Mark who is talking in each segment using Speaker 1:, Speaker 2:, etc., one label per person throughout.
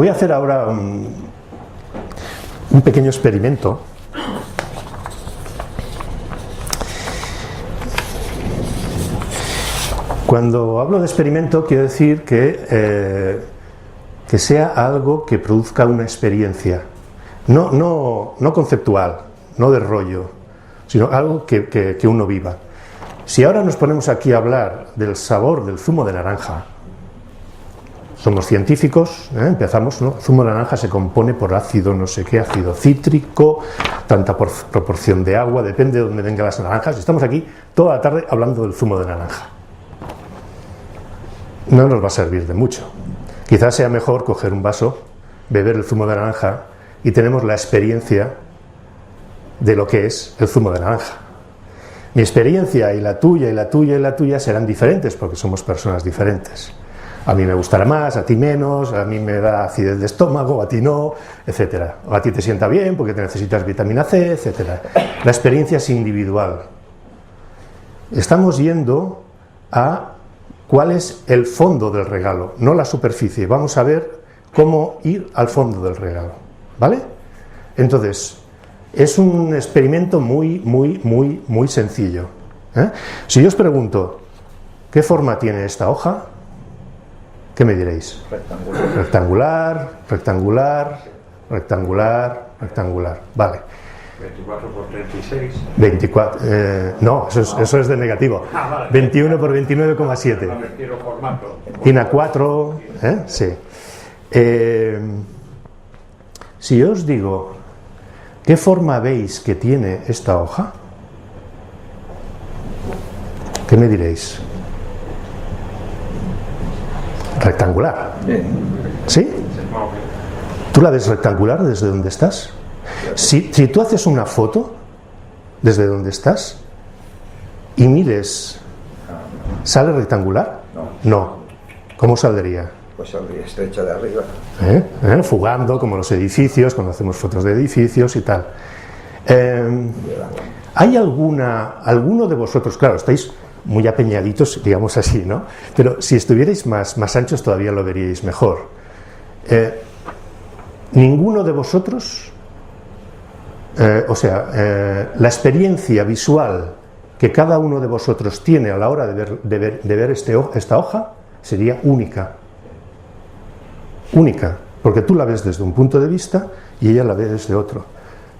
Speaker 1: voy a hacer ahora un pequeño experimento. Cuando hablo de experimento quiero decir que sea algo que produzca una experiencia, no conceptual, no de rollo, sino algo que uno viva. Si ahora nos ponemos aquí a hablar del sabor del zumo de naranja, somos científicos, empezamos, ¿no? El zumo de naranja se compone por ácido no sé qué, ácido cítrico, tanta proporción de agua, depende de dónde vengan las naranjas. Estamos aquí toda la tarde hablando del zumo de naranja. No nos va a servir de mucho. Quizás sea mejor coger un vaso, beber el zumo de naranja y tenemos la experiencia de lo que es el zumo de naranja. Mi experiencia y la tuya y la tuya y la tuya serán diferentes porque somos personas diferentes. A mí me gustará más, a ti menos, a mí me da acidez de estómago, a ti no, etcétera. O a ti te sienta bien porque te necesitas vitamina C, etcétera. La experiencia es individual. Estamos yendo a cuál es el fondo del regalo, no la superficie. Vamos a ver cómo ir al fondo del regalo, ¿vale? Entonces, es un experimento muy sencillo. Si yo os pregunto, ¿qué forma tiene esta hoja? ¿Qué me diréis?
Speaker 2: Rectangular.
Speaker 1: Rectangular, rectangular, rectangular, rectangular. Vale.
Speaker 2: 24 por 36.
Speaker 1: 24, no, eso es de negativo.
Speaker 2: Vale.
Speaker 1: 21 por 29,7.
Speaker 2: No me quiero formato.
Speaker 1: Tiene 4, sí. Si yo os digo, ¿qué forma veis que tiene esta hoja? ¿Qué me diréis? Rectangular. ¿Sí? ¿Tú la ves rectangular desde donde estás? Si tú haces una foto desde donde estás y mires, ¿sale rectangular? No. ¿Cómo saldría?
Speaker 3: Pues saldría estrecha de arriba.
Speaker 1: Fugando, como los edificios, cuando hacemos fotos de edificios y tal. ¿Hay alguno de vosotros, claro, estáis muy apeñaditos, digamos así, ¿no? Pero si estuvierais más anchos todavía lo veríais mejor. ¿Ninguno de vosotros, la experiencia visual que cada uno de vosotros tiene a la hora de ver esta hoja sería única? Única, porque tú la ves desde un punto de vista y ella la ve desde otro.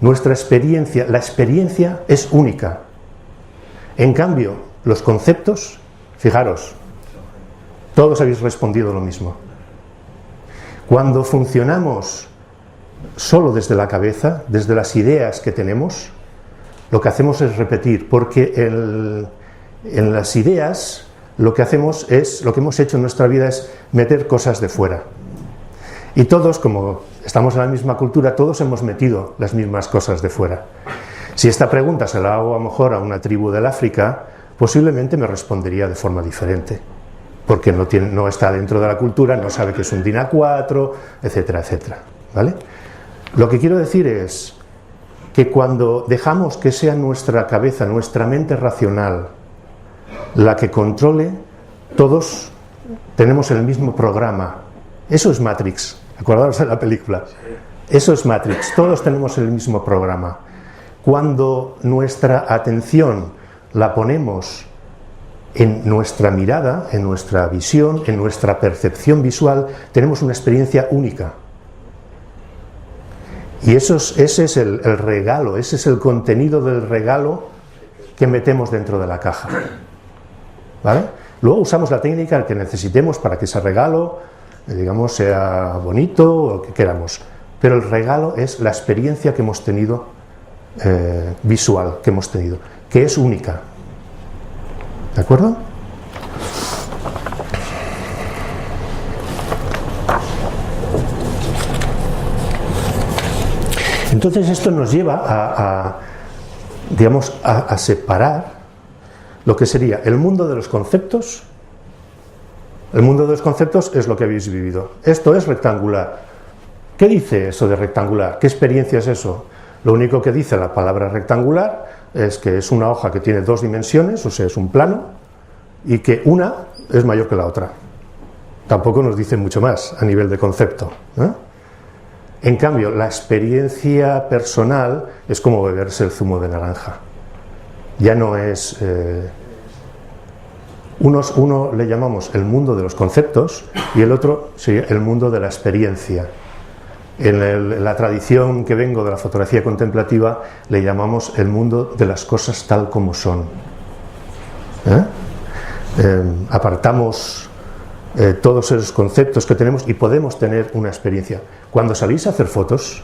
Speaker 1: Nuestra experiencia, la experiencia es única. En cambio, los conceptos, fijaros, todos habéis respondido lo mismo. Cuando funcionamos solo desde la cabeza, desde las ideas que tenemos, lo que hacemos es repetir, porque en las ideas lo que hacemos es, lo que hemos hecho en nuestra vida es meter cosas de fuera. Y todos, como estamos en la misma cultura, todos hemos metido las mismas cosas de fuera. Si esta pregunta se la hago a lo mejor a una tribu del África, posiblemente me respondería de forma diferente, porque no está dentro de la cultura, no sabe que es un DIN A4, etcétera, etcétera, ¿vale? Lo que quiero decir es que cuando dejamos que sea nuestra cabeza, nuestra mente racional, la que controle, todos tenemos el mismo programa. Eso es Matrix, acordaros de la película. Eso es Matrix, todos tenemos el mismo programa. Cuando nuestra atención la ponemos en nuestra mirada, en nuestra visión, en nuestra percepción visual, tenemos una experiencia única. Y ese es el regalo, ese es el contenido del regalo que metemos dentro de la caja, ¿vale? Luego usamos la técnica que necesitemos para que ese regalo, digamos, sea bonito o lo que queramos, pero el regalo es la experiencia que hemos tenido, visual que hemos tenido, que es única, ¿de acuerdo? Entonces esto nos lleva a separar lo que sería el mundo de los conceptos. El mundo de los conceptos es lo que habéis vivido. Esto es rectangular. ¿Qué dice eso de rectangular? ¿Qué experiencia es eso? Lo único que dice la palabra rectangular es que es una hoja que tiene dos dimensiones, o sea, es un plano, y que una es mayor que la otra. Tampoco nos dice mucho más a nivel de concepto, ¿eh? En cambio, la experiencia personal es como beberse el zumo de naranja. Ya no es... uno le llamamos el mundo de los conceptos y el otro sería el mundo de la experiencia. En la tradición que vengo de la fotografía contemplativa le llamamos el mundo de las cosas tal como son. Apartamos todos esos conceptos que tenemos y podemos tener una experiencia. Cuando salís a hacer fotos,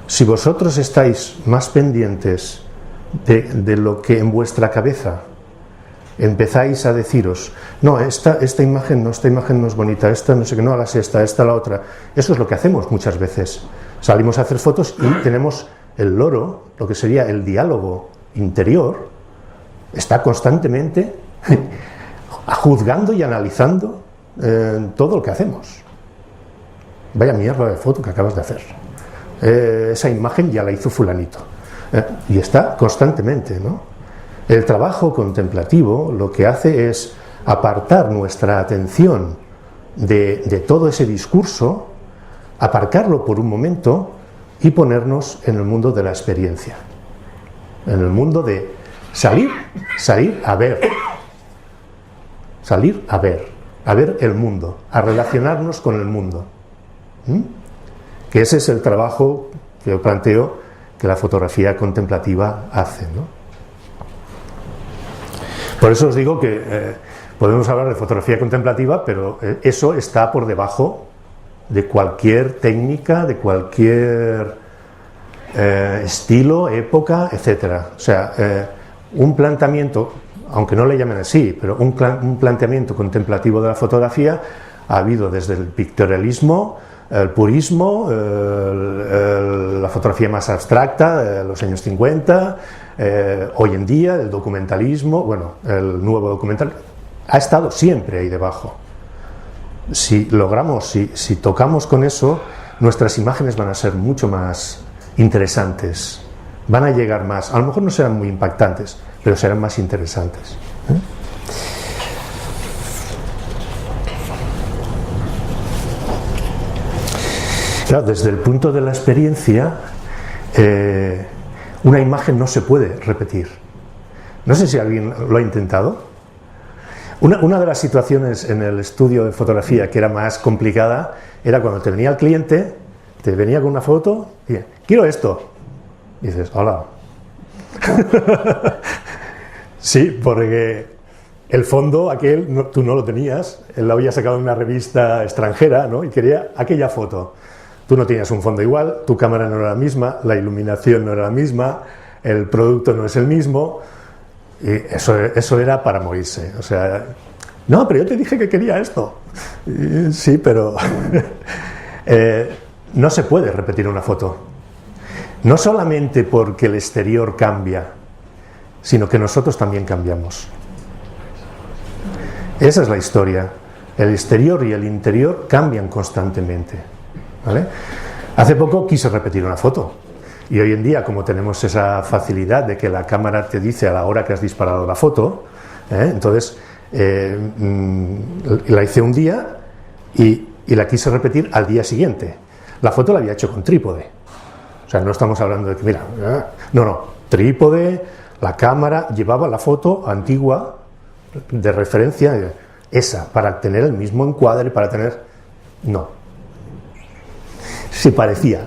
Speaker 1: si vosotros estáis más pendientes de lo que en vuestra cabeza empezáis a deciros, no, esta imagen no es bonita, esta no sé qué, no hagas esta la otra. Eso es lo que hacemos muchas veces. Salimos a hacer fotos y tenemos el loro, lo que sería el diálogo interior, está constantemente juzgando y analizando todo lo que hacemos. Vaya mierda de foto que acabas de hacer. Esa imagen ya la hizo fulanito. Y está constantemente, ¿no? El trabajo contemplativo lo que hace es apartar nuestra atención de todo ese discurso, aparcarlo por un momento y ponernos en el mundo de la experiencia, en el mundo de salir a ver el mundo, a relacionarnos con el mundo. Que ese es el trabajo que yo planteo que la fotografía contemplativa hace, ¿no? Por eso os digo que podemos hablar de fotografía contemplativa, pero eso está por debajo de cualquier técnica, de cualquier estilo, época, etcétera. O sea, un planteamiento, aunque no le llamen así, pero un planteamiento contemplativo de la fotografía ha habido desde el pictorialismo, el purismo, la fotografía más abstracta de los años 50, hoy en día el documentalismo, bueno, el nuevo documental, ha estado siempre ahí debajo. Si logramos, si tocamos con eso, nuestras imágenes van a ser mucho más interesantes, van a llegar más, a lo mejor no serán muy impactantes, pero serán más interesantes. Claro, desde el punto de la experiencia, una imagen no se puede repetir. No sé si alguien lo ha intentado. Una de las situaciones en el estudio de fotografía que era más complicada era cuando te venía el cliente, te venía con una foto y dice, quiero esto. Y dices, hola. Sí, porque el fondo aquel tú no lo tenías, él lo había sacado en una revista extranjera, ¿no? Y quería aquella foto. Tú no tenías un fondo igual, tu cámara no era la misma, la iluminación no era la misma, el producto no es el mismo, y eso era para morirse. O sea, no, pero yo te dije que quería esto. Sí, pero no se puede repetir una foto. No solamente porque el exterior cambia, sino que nosotros también cambiamos. Esa es la historia. El exterior y el interior cambian constantemente, ¿vale? Hace poco quise repetir una foto y hoy en día, como tenemos esa facilidad de que la cámara te dice a la hora que has disparado la foto, entonces la hice un día y la quise repetir al día siguiente. La foto la había hecho con trípode, o sea, no estamos hablando de que, mira, no, trípode, la cámara llevaba la foto antigua de referencia, esa, para tener el mismo encuadre, para tener... No. Se parecía.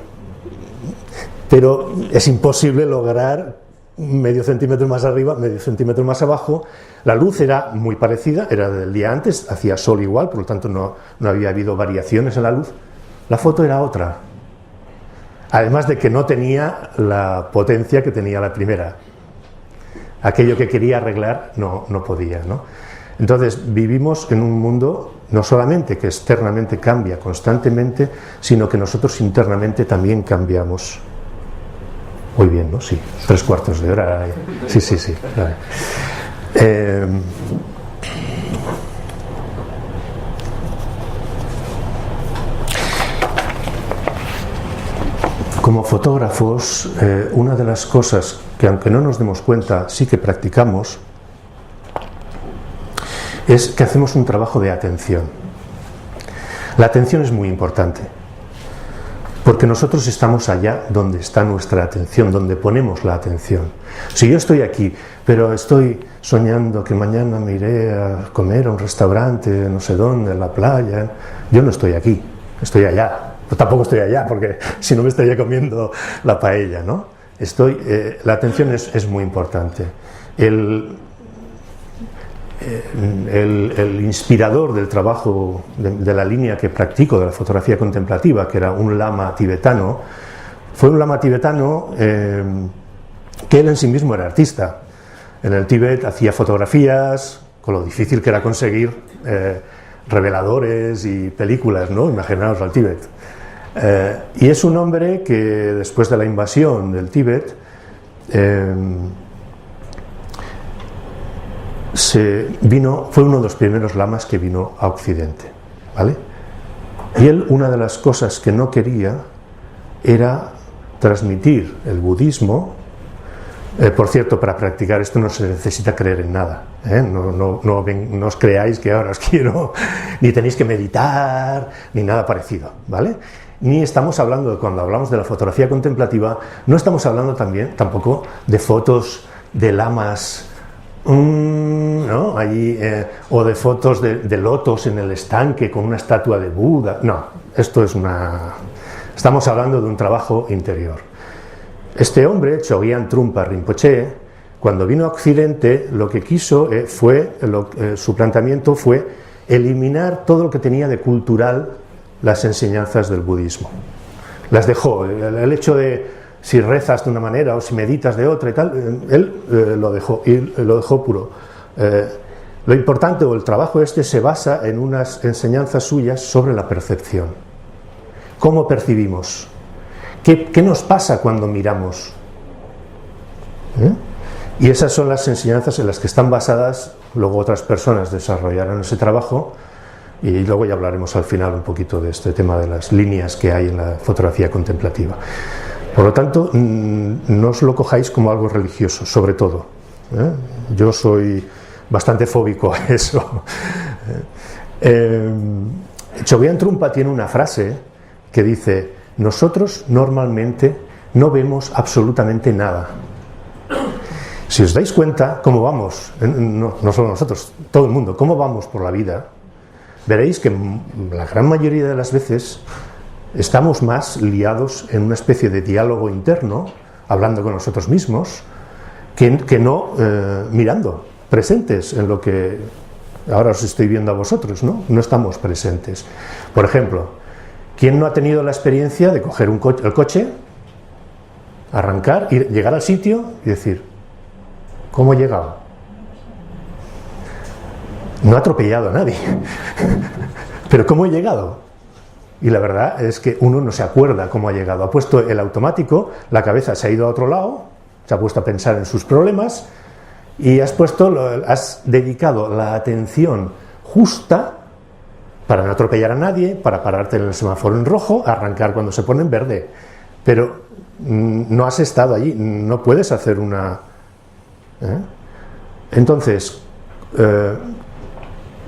Speaker 1: Pero es imposible lograr medio centímetro más arriba, medio centímetro más abajo. La luz era muy parecida, era del día antes, hacía sol igual, por lo tanto no había habido variaciones en la luz. La foto era otra. Además de que no tenía la potencia que tenía la primera. Aquello que quería arreglar no podía, ¿no? Entonces vivimos en un mundo no solamente que externamente cambia constantemente, sino que nosotros internamente también cambiamos. Muy bien, ¿no? Sí, 3/4 de hora. Sí. Vale. Como fotógrafos, una de las cosas que, aunque no nos demos cuenta, sí que practicamos, es que hacemos un trabajo de atención. La atención es muy importante. Porque nosotros estamos allá donde está nuestra atención, donde ponemos la atención. Si yo estoy aquí, pero estoy soñando que mañana me iré a comer a un restaurante, no sé dónde, en la playa, yo no estoy aquí, estoy allá. Pues tampoco estoy allá, porque si no me estaría comiendo la paella, ¿no? La atención es muy importante. El inspirador del trabajo de la línea que practico de la fotografía contemplativa, que era un lama tibetano, fue un lama tibetano que él en sí mismo era artista. En el Tíbet hacía fotografías, con lo difícil que era conseguir reveladores y películas, ¿no? Imaginaos al Tíbet. Y es un hombre que después de la invasión del Tíbet fue uno de los primeros lamas que vino a Occidente, ¿vale? Y él, una de las cosas que no quería era transmitir el budismo. Por cierto, para practicar esto no se necesita creer en nada, ¿eh? No os creáis que ahora os quiero, ni tenéis que meditar, ni nada parecido, ¿vale? Ni estamos hablando, cuando hablamos de la fotografía contemplativa, no estamos hablando tampoco de fotos de lamas, ¿no? Allí, o de fotos de lotos en el estanque con una estatua de Buda. No, estamos hablando de un trabajo interior. Este hombre, Chogyam Trungpa Rinpoche, cuando vino a Occidente, lo que quiso su planteamiento fue eliminar todo lo que tenía de cultural las enseñanzas del budismo. Las dejó. El hecho de si rezas de una manera o si meditas de otra y tal, él lo dejó, y lo dejó puro. Lo importante, o el trabajo se basa en unas enseñanzas suyas sobre la percepción. ¿Cómo percibimos? ¿Qué nos pasa cuando miramos? Y esas son las enseñanzas en las que están basadas. Luego otras personas desarrollarán ese trabajo y luego ya hablaremos al final un poquito de este tema de las líneas que hay en la fotografía contemplativa. Por lo tanto, no os lo cojáis como algo religioso, sobre todo. Yo soy bastante fóbico a eso. Chogyam Trungpa tiene una frase que dice: nosotros normalmente no vemos absolutamente nada. Si os dais cuenta cómo vamos, no solo nosotros, todo el mundo, cómo vamos por la vida, veréis que la gran mayoría de las veces estamos más liados en una especie de diálogo interno, hablando con nosotros mismos, que no mirando, presentes en lo que ahora os estoy viendo a vosotros, ¿no? No estamos presentes. Por ejemplo, ¿quién no ha tenido la experiencia de coger el coche, arrancar, llegar al sitio y decir: ¿cómo he llegado? No ha atropellado a nadie, pero ¿cómo he llegado? Y la verdad es que uno no se acuerda cómo ha llegado. Ha puesto el automático, la cabeza se ha ido a otro lado, se ha puesto a pensar en sus problemas y has dedicado la atención justa para no atropellar a nadie, para pararte en el semáforo en rojo, arrancar cuando se pone en verde. Pero no has estado allí, no puedes hacer una... Entonces,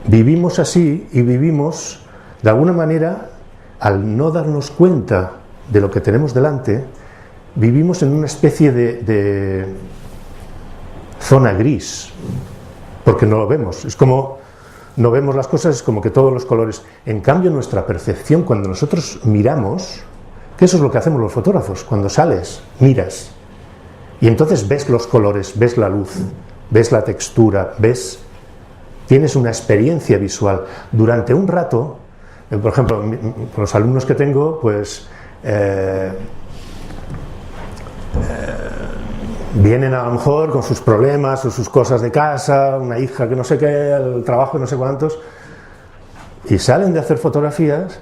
Speaker 1: vivimos así y vivimos, de alguna manera, al no darnos cuenta de lo que tenemos delante, vivimos en una especie de zona gris, porque no lo vemos. Es como, no vemos las cosas, es como que todos los colores. En cambio, nuestra percepción, cuando nosotros miramos, que eso es lo que hacemos los fotógrafos, cuando sales, miras, y entonces ves los colores, ves la luz, ves la textura, tienes una experiencia visual. Durante un rato, por ejemplo, con los alumnos que tengo, pues vienen a lo mejor con sus problemas o sus cosas de casa, una hija que no sé qué, el trabajo no sé cuántos, y salen de hacer fotografías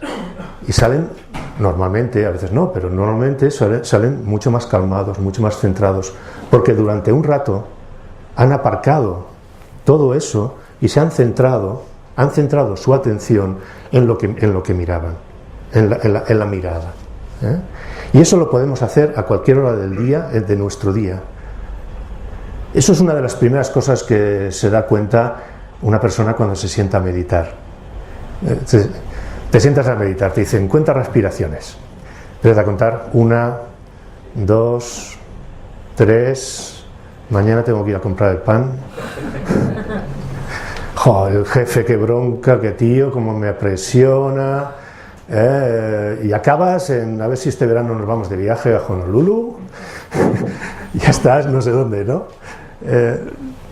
Speaker 1: y salen normalmente, a veces no, pero normalmente salen mucho más calmados, mucho más centrados, porque durante un rato han aparcado todo eso y se han centrado su atención en lo que miraban, en la mirada. Y eso lo podemos hacer a cualquier hora del día, de nuestro día. Eso es una de las primeras cosas que se da cuenta una persona cuando se sienta a meditar. Te sientas a meditar, te dicen: cuenta respiraciones. Empieza a contar 1, 2, 3, mañana tengo que ir a comprar el pan. Joder, el jefe, qué bronca, qué tío, cómo me presiona. Y acabas en, a ver si este verano nos vamos de viaje a Honolulu. Ya estás, no sé dónde, ¿no?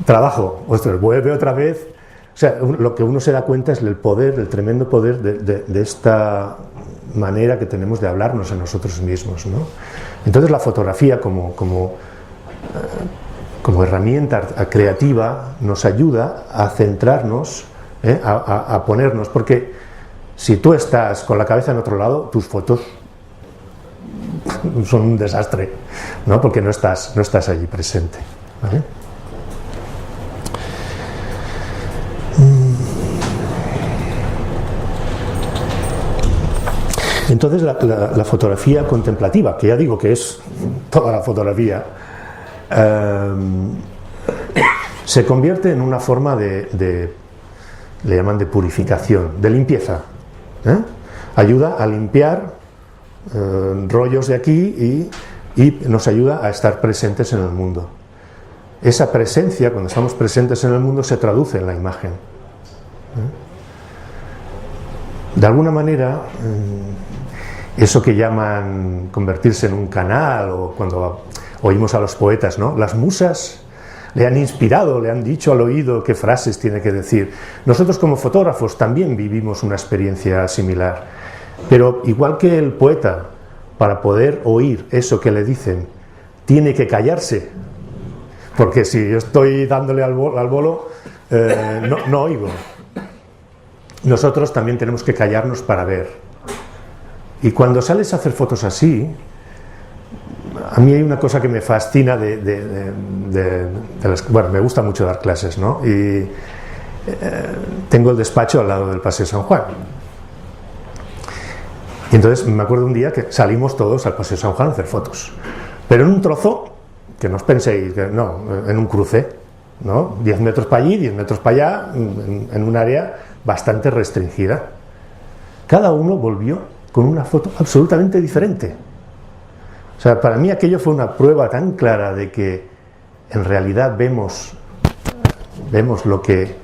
Speaker 1: Trabajo, ostras, vuelve otra vez. O sea, lo que uno se da cuenta es el poder, el tremendo poder de esta manera que tenemos de hablarnos a nosotros mismos, ¿no? Entonces la fotografía como herramienta creativa nos ayuda a centrarnos, a ponernos, porque si tú estás con la cabeza en otro lado, tus fotos son un desastre, ¿no? Porque no estás allí presente, ¿vale? Entonces la fotografía contemplativa, que ya digo que es toda la fotografía, se convierte en una forma le llaman de purificación, de limpieza, ayuda a limpiar rollos de aquí y nos ayuda a estar presentes en el mundo. Esa presencia, cuando estamos presentes en el mundo, se traduce en la imagen. De alguna manera, eso que llaman convertirse en un canal, o cuando oímos a los poetas, ¿no? Las musas le han inspirado, le han dicho al oído qué frases tiene que decir. Nosotros como fotógrafos también vivimos una experiencia similar, pero igual que el poeta, para poder oír eso que le dicen, tiene que callarse, porque si yo estoy dándole al bolo, no oigo. Nosotros también tenemos que callarnos para ver. Y cuando sales a hacer fotos así, a mí hay una cosa que me fascina bueno, me gusta mucho dar clases, ¿no? Y tengo el despacho al lado del Paseo San Juan. Y entonces me acuerdo un día que salimos todos al Paseo San Juan a hacer fotos. Pero en un trozo, que no os penséis, que no, en un cruce, ¿no? 10 metros para allí, 10 metros para allá, en un área bastante restringida. Cada uno volvió con una foto absolutamente diferente. O sea, para mí aquello fue una prueba tan clara de que en realidad vemos lo que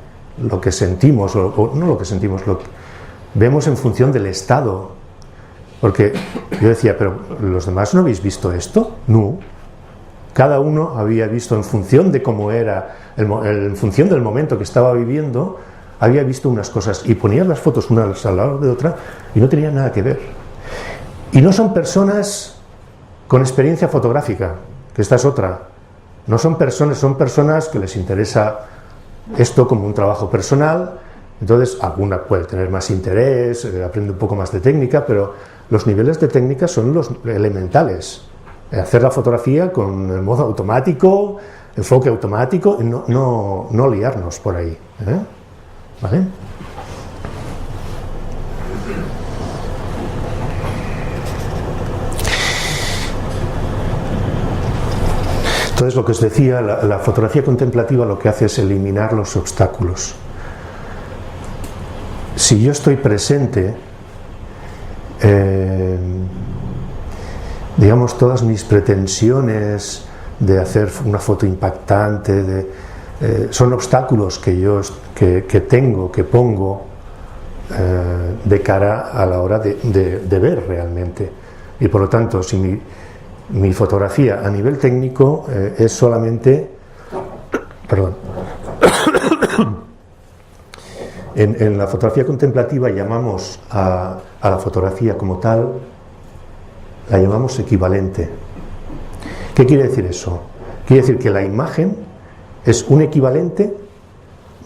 Speaker 1: sentimos, o no lo que sentimos, vemos en función del estado. Porque yo decía, pero ¿los demás no habéis visto esto? No. Cada uno había visto en función de cómo era, en función del momento que estaba viviendo, había visto unas cosas, y ponías las fotos unas al lado de otra y no tenían nada que ver. Y no son personas con experiencia fotográfica, que esta es otra. No son personas que les interesa esto como un trabajo personal. Entonces alguna puede tener más interés, aprende un poco más de técnica, pero los niveles de técnica son los elementales. Hacer la fotografía con el modo automático, enfoque automático, no liarnos por ahí, ¿vale? Entonces, lo que os decía, la fotografía contemplativa lo que hace es eliminar los obstáculos. Si yo estoy presente, digamos, todas mis pretensiones de hacer una foto impactante, son obstáculos que tengo, que pongo de cara a la hora de ver realmente. Y por lo tanto, si mi fotografía a nivel técnico es solamente, perdón, en la fotografía contemplativa llamamos a la fotografía como tal, la llamamos equivalente. ¿Qué quiere decir eso? Quiere decir que la imagen es un equivalente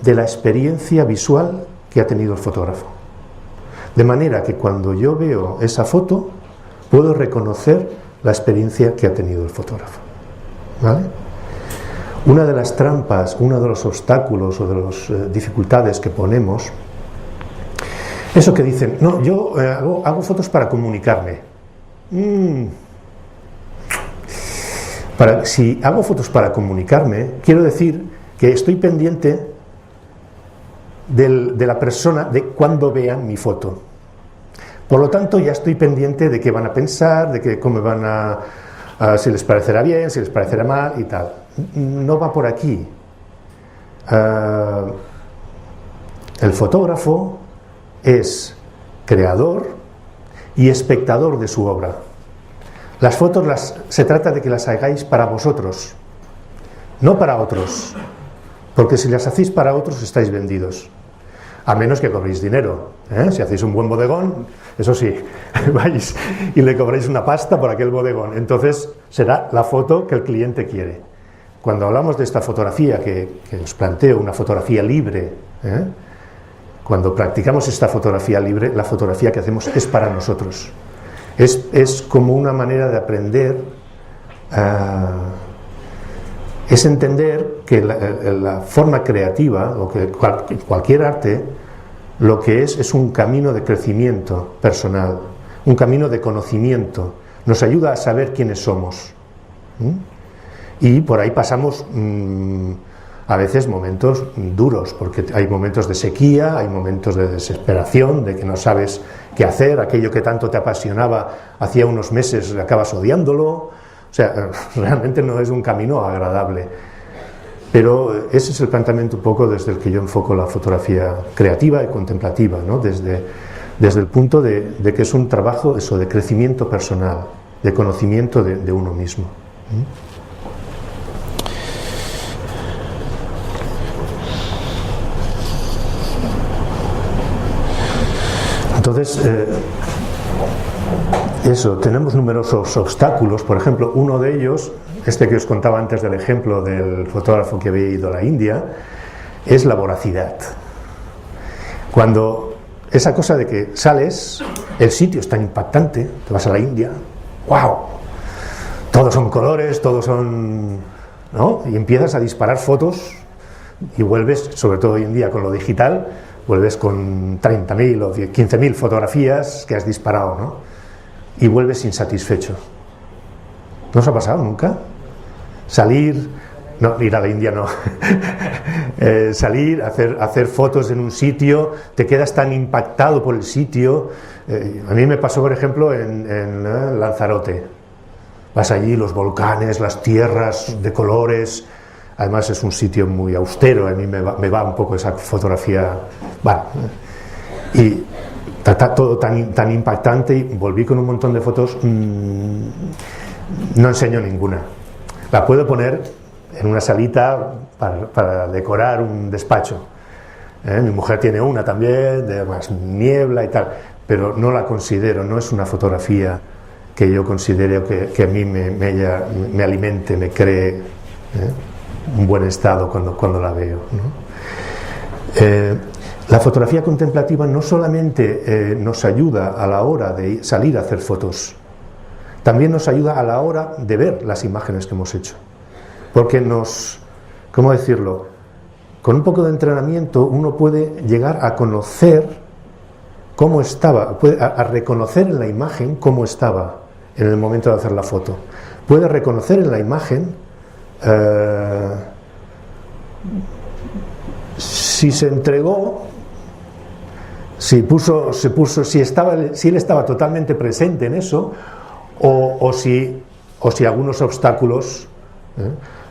Speaker 1: de la experiencia visual que ha tenido el fotógrafo. De manera que cuando yo veo esa foto, puedo reconocer la experiencia que ha tenido el fotógrafo, ¿vale? Una de las trampas, uno de los obstáculos o de las dificultades que ponemos, eso que dicen, no, yo hago fotos para comunicarme. Si hago fotos para comunicarme, quiero decir que estoy pendiente de la persona, de cuando vean mi foto. Por lo tanto, ya estoy pendiente de qué van a pensar, de que, cómo van si les parecerá bien, si les parecerá mal y tal. No va por aquí. El fotógrafo es creador y espectador de su obra. Las fotos se trata de que las hagáis para vosotros, no para otros, porque si las hacéis para otros estáis vendidos, a menos que cobréis dinero, ¿eh? Si hacéis un buen bodegón, eso sí, vais y le cobráis una pasta por aquel bodegón, entonces será la foto que el cliente quiere. Cuando hablamos de esta fotografía que os planteo, una fotografía libre, ¿eh? Cuando practicamos esta fotografía libre, la fotografía que hacemos es para nosotros. Es como una manera de aprender, es entender que la forma creativa, o que cualquier arte, lo que es un camino de crecimiento personal, un camino de conocimiento, nos ayuda a saber quiénes somos. Y por ahí pasamos a veces momentos duros, porque hay momentos de sequía, hay momentos de desesperación, de que no sabes qué hacer, aquello que tanto te apasionaba hacía unos meses acabas odiándolo, o sea, realmente no es un camino agradable. Pero ese es el planteamiento un poco desde el que yo enfoco la fotografía creativa y contemplativa, ¿no? Desde el punto de que es un trabajo eso, de crecimiento personal, de conocimiento de uno mismo. Entonces, eso, tenemos numerosos obstáculos. Por ejemplo, uno de ellos, este que os contaba antes del ejemplo del fotógrafo que había ido a la India, es la voracidad. Cuando esa cosa de que sales, el sitio es tan impactante, te vas a la India, ¡wow! Todos son colores, todos son, ¿no? Y empiezas a disparar fotos y vuelves, sobre todo hoy en día con lo digital, vuelves con 30.000 o 15.000 fotografías que has disparado, ¿no? Y vuelves insatisfecho. ¿No os ha pasado nunca? Salir, no, ir a la India no, salir, hacer fotos en un sitio, te quedas tan impactado por el sitio. A mí me pasó, por ejemplo, en Lanzarote. Vas allí, los volcanes, las tierras de colores. Además es un sitio muy austero, a mí me va un poco esa fotografía, bueno, y está todo tan impactante, y volví con un montón de fotos, no enseño ninguna. La puedo poner en una salita para decorar un despacho. Mi mujer tiene una también, de más niebla y tal, pero no la considero, no es una fotografía que yo considero que a mí me alimente, me cree un buen estado cuando la veo, ¿no? La fotografía contemplativa no solamente nos ayuda a la hora de salir a hacer fotos, también nos ayuda a la hora de ver las imágenes que hemos hecho, porque ¿cómo decirlo? Con un poco de entrenamiento uno puede llegar a conocer cómo estaba, a reconocer en la imagen cómo estaba en el momento de hacer la foto, puede reconocer en la imagen si se entregó, si él estaba totalmente presente en eso, o si algunos obstáculos.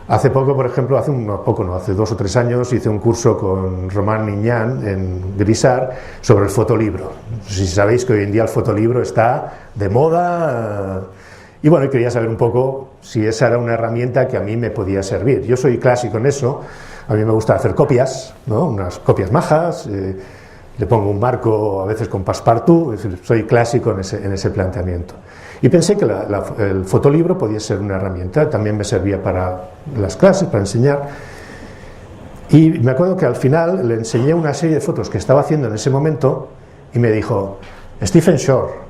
Speaker 1: Hace poco, por ejemplo, hace 2 o 3 años hice un curso con Román Niñán en Grisar sobre el fotolibro. Si sabéis que hoy en día el fotolibro está de moda. Y bueno, quería saber un poco si esa era una herramienta que a mí me podía servir. Yo soy clásico en eso, a mí me gusta hacer copias, ¿no? Unas copias majas, le pongo un marco a veces con passepartout, es decir, soy clásico en ese planteamiento. Y pensé que el fotolibro podía ser una herramienta, también me servía para las clases, para enseñar. Y me acuerdo que al final le enseñé una serie de fotos que estaba haciendo en ese momento y me dijo, Stephen Shore.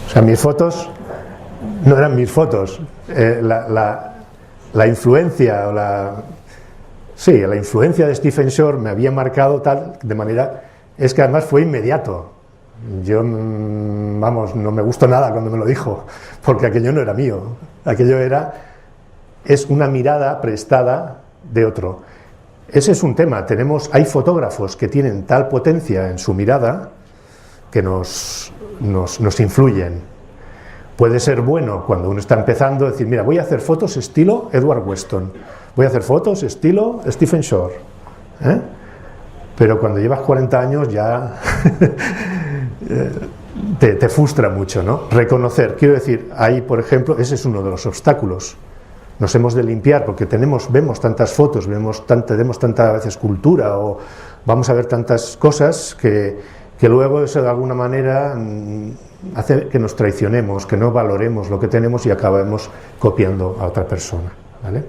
Speaker 1: O sea, mis fotos no eran mis fotos, la influencia la influencia de Stephen Shore me había marcado tal de manera, es que además fue inmediato. Yo, vamos, no me gustó nada cuando me lo dijo, porque aquello no era mío, es una mirada prestada de otro. ese es un tema. Hay fotógrafos que tienen tal potencia en su mirada que nos influyen. Puede ser bueno cuando uno está empezando decir, mira, voy a hacer fotos estilo Edward Weston, voy a hacer fotos estilo Stephen Shore, ¿eh? Pero cuando llevas 40 años ya te frustra mucho, ¿no? Reconocer, quiero decir, ahí, por ejemplo, ese es uno de los obstáculos. Nos hemos de limpiar porque vemos tantas fotos, vemos tanta veces cultura, o vamos a ver tantas cosas que luego eso de alguna manera hace que nos traicionemos, que no valoremos lo que tenemos y acabemos copiando a otra persona, ¿vale?